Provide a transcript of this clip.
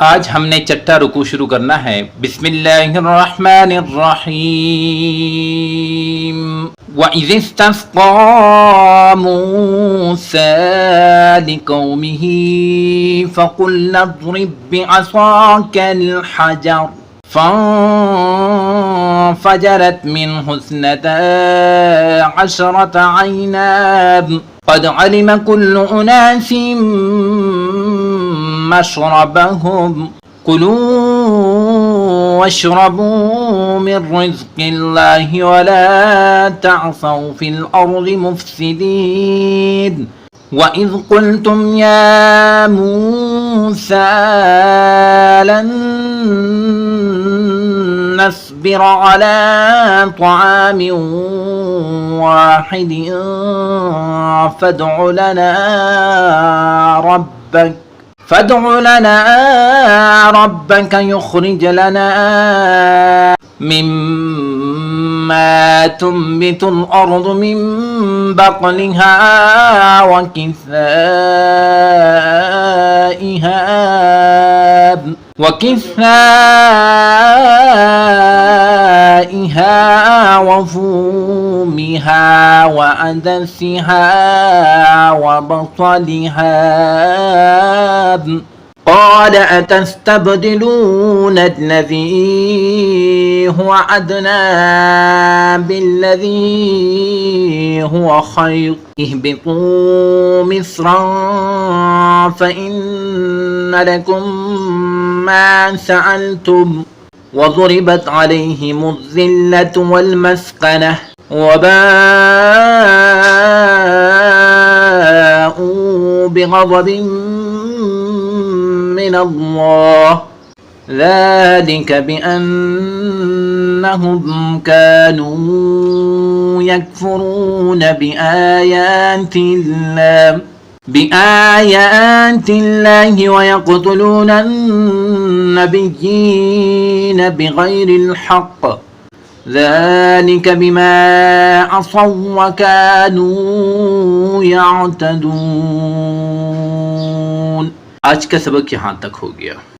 आज हमने चट्टा रुकू शुरू करना है। बिस्मिल्लाहिर्रहमानिर्रहीम। वइज़ इस्तस्क़ा मूसा लिक़ौमिही फ़क़ुल्ना इज़रिब बिअसाकल हजर फ़ंफ़जरत मिन्हु इस्नता अशरत ऐना क़द अलिम कुल्लु उनासिन मशरबहुम कुलू वश्रबू मिन रिज़्क़िल्लाहि वला तअसौ फिल अर्ज़ि मुफ़्सिदीन। वइज़ क़ुल्तुम या मूसा लन नस्बिर अला तआमिन वाहिदिन فادع لنا ربك يخرج لنا مما تنبت الأرض من بقلها وكسائها وفومها وعدسها وبصلها قال أتستبدلون الذي هو أدنى بالذي هو خير اهبطوا مصرا فإن لكم ما سألتم وضربت عليهم الذلة والمسكنة وباءوا بغضب من الله ذلك بأنهم كانوا يكفرون بآيات الله ويقتلون النبيين بغير الحق ذلك بما عصوا وكانوا يعتدون। आज का सबक यहाँ तक हो गया।